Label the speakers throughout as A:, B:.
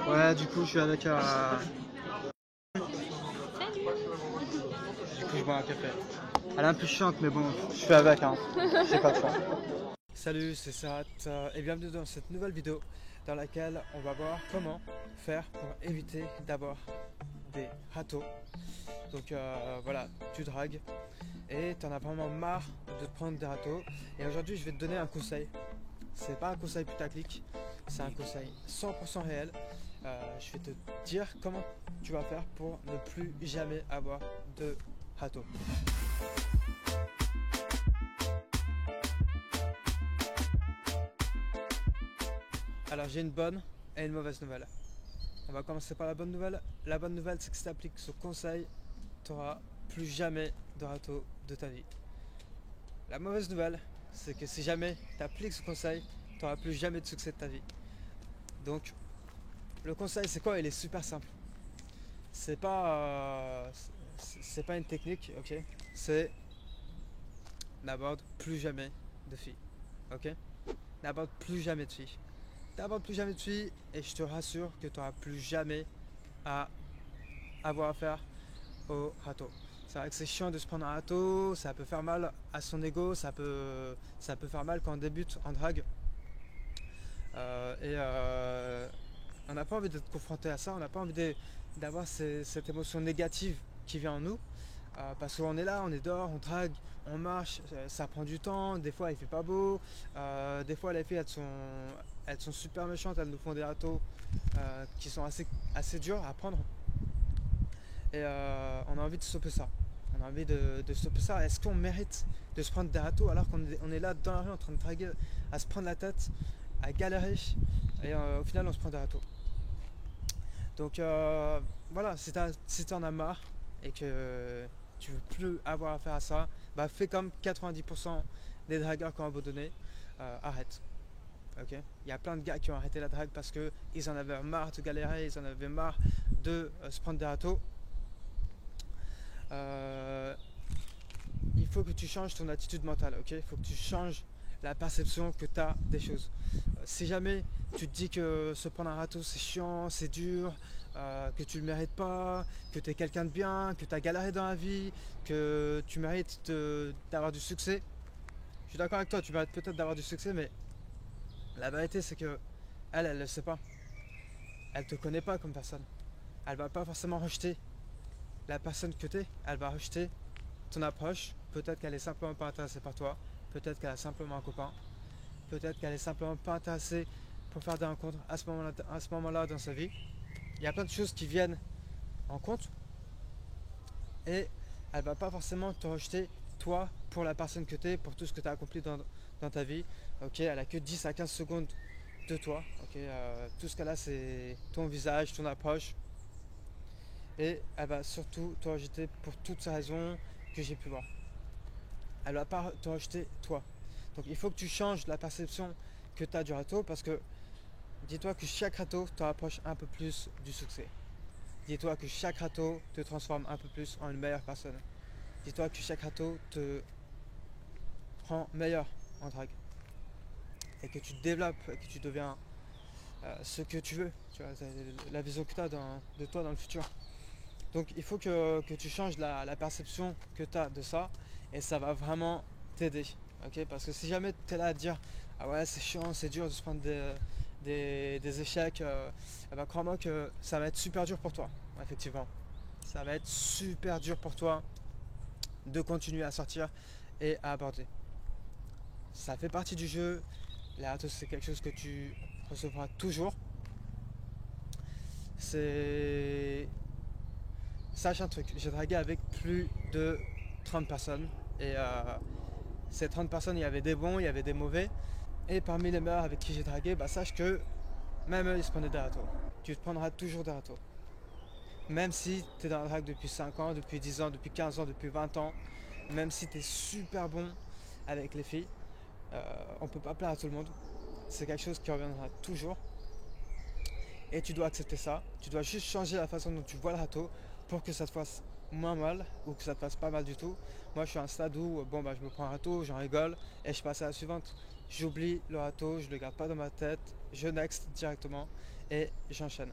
A: Ouais, du coup, je suis avec. Du coup, je bois un café. Elle est un peu chiante, mais bon, je suis avec, hein. J'ai pas de choix. Salut, c'est Sarat et bienvenue dans cette nouvelle vidéo dans laquelle on va voir comment faire pour éviter d'avoir des râteaux. Donc voilà, tu dragues et t'en as vraiment marre de te prendre des râteaux. Et aujourd'hui, je vais te donner un conseil. C'est pas un conseil putaclic, c'est un conseil 100% réel. Je vais te dire comment tu vas faire pour ne plus jamais avoir de râteaux. Alors j'ai une bonne et une mauvaise nouvelle. On va commencer par la bonne nouvelle. La bonne nouvelle, c'est que si tu appliques ce conseil, tu n'auras plus jamais de râteau de ta vie. La mauvaise nouvelle, c'est que si jamais tu appliques ce conseil, tu n'auras plus jamais de succès de ta vie. Donc, le conseil, c'est quoi? Il est super simple. C'est pas, c'est pas une technique, ok? C'est n'aborde plus jamais de filles, ok? N'aborde plus jamais de filles. N'aborde plus jamais de filles et je te rassure que tu n'auras plus jamais à avoir affaire au râteau. C'est vrai que c'est chiant de se prendre un râteau, ça peut faire mal à son ego, ça peut faire mal quand on débute en drague. On n'a pas envie d'être confronté à ça, on n'a pas envie d'avoir cette émotion négative qui vient en nous. Parce qu'on est là, on est dehors, on drague, on marche, ça prend du temps, des fois il fait pas beau, des fois les filles elles sont super méchantes, elles nous font des râteaux qui sont assez durs à prendre. Et on a envie de stopper ça. On a envie de stopper ça. Est-ce qu'on mérite de se prendre des râteaux alors qu'on est là dans la rue en train de draguer, à se prendre la tête, à galérer et au final on se prend des râteaux. Donc voilà, si t'en as marre et que tu veux plus avoir affaire à ça, bah fais comme 90% des dragueurs qui ont abandonné, arrête. Ok, il y a plein de gars qui ont arrêté la drague parce qu'ils en avaient marre de galérer, ils en avaient marre de se prendre des râteaux. Il faut que tu changes ton attitude mentale, ok? Il faut que tu changes la perception que tu as des choses. Si jamais tu te dis que se prendre un râteau c'est chiant, c'est dur, que tu le mérites pas, que tu es quelqu'un de bien, que tu as galéré dans la vie, que tu mérites d'avoir du succès, je suis d'accord avec toi, tu mérites peut-être d'avoir du succès, mais la vérité c'est que elle ne le sait pas. Elle te connaît pas comme personne. Elle va pas forcément rejeter la personne que tu es, elle va rejeter ton approche. Peut-être qu'elle est simplement pas intéressée par toi, peut-être qu'elle a simplement un copain, peut-être qu'elle est simplement pas intéressée pour faire des rencontres à ce moment-là dans sa vie. Il y a plein de choses qui viennent en compte et elle va pas forcément te rejeter toi pour la personne que tu es, pour tout ce que tu as accompli dans ta vie. Ok, elle a que 10 à 15 secondes de toi. Ok, tout ce qu'elle a c'est ton visage, ton approche. Et elle va surtout te rejeter pour toutes ces raisons que j'ai pu voir. Elle va pas te rejeter toi. Donc il faut que tu changes la perception que tu as du râteau parce que dis-toi que chaque râteau te rapproche un peu plus du succès. Dis-toi que chaque râteau te transforme un peu plus en une meilleure personne. Dis-toi que chaque râteau te rend meilleur en drague. Et que tu te développes, et que tu deviens ce que tu veux. Tu vois, la vision que tu as de toi dans le futur. Donc il faut que tu changes la perception que tu as de ça et ça va vraiment t'aider. Okay, parce que si jamais tu es là à te dire ah ouais c'est chiant, c'est dur de se prendre des échecs, bah, crois-moi que ça va être super dur pour toi, effectivement. Ça va être super dur pour toi de continuer à sortir et à aborder. Ça fait partie du jeu, la rate c'est quelque chose que tu recevras toujours. C'est Sache un truc, j'ai dragué avec plus de 30 personnes et ces 30 personnes, il y avait des bons, il y avait des mauvais. Et parmi les meilleurs avec qui j'ai dragué, bah, sache que même eux, ils se prenaient des râteaux. Tu te prendras toujours des râteaux. Même si tu es dans la drague depuis 5 ans, depuis 10 ans, depuis 15 ans, depuis 20 ans, même si tu es super bon avec les filles, on ne peut pas plaire à tout le monde. C'est quelque chose qui reviendra toujours. Et tu dois accepter ça. Tu dois juste changer la façon dont tu vois le râteau pour que ça te fasse moins mal ou que ça te fasse pas mal du tout. Moi, je suis à un stade où bon, bah, je me prends un râteau, j'en rigole et je passe à la suivante. J'oublie le râteau, je le garde pas dans ma tête, je next directement et j'enchaîne.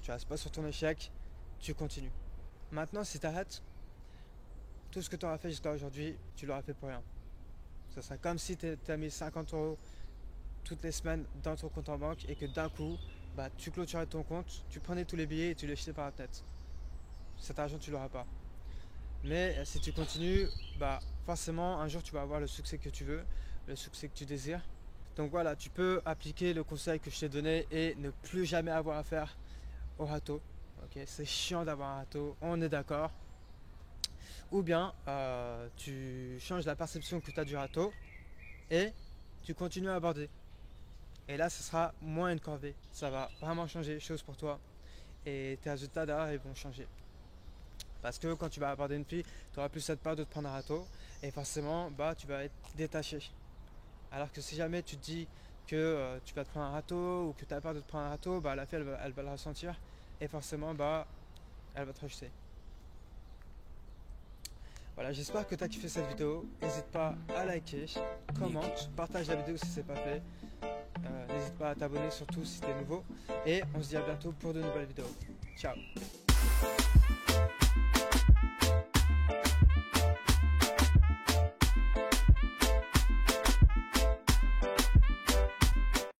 A: tu restes pas sur ton échec, tu continues. Maintenant, si tu arrêtes, tout ce que tu auras fait jusqu'à aujourd'hui, tu l'auras fait pour rien. Ça sera comme si tu as mis 50 euros toutes les semaines dans ton compte en banque et que d'un coup, bah, tu clôturais ton compte, tu prenais tous les billets et tu les jetais par la tête. Cet argent, tu l'auras pas. Mais si tu continues, bah, forcément, un jour, tu vas avoir le succès que tu veux, le succès que tu désires. Donc voilà, tu peux appliquer le conseil que je t'ai donné et ne plus jamais avoir affaire au râteau. Okay, c'est chiant d'avoir un râteau, on est d'accord. Ou bien tu changes la perception que tu as du râteau et tu continues à aborder. Et là, ce sera moins une corvée. Ça va vraiment changer les choses pour toi. Et tes résultats derrière, ils vont changer. Parce que quand tu vas aborder une fille, tu auras plus cette peur de te prendre un râteau. Et forcément, bah, tu vas être détaché. Alors que si jamais tu te dis que tu vas te prendre un râteau ou que tu as peur de te prendre un râteau, bah, la fille, elle va le ressentir. Et forcément, bah, elle va te rejeter. Voilà, j'espère que tu as kiffé cette vidéo. N'hésite pas à liker, commente, partage la vidéo si ce n'est pas fait. N'hésite pas à t'abonner surtout si tu es nouveau. Et on se dit à bientôt pour de nouvelles vidéos. Ciao.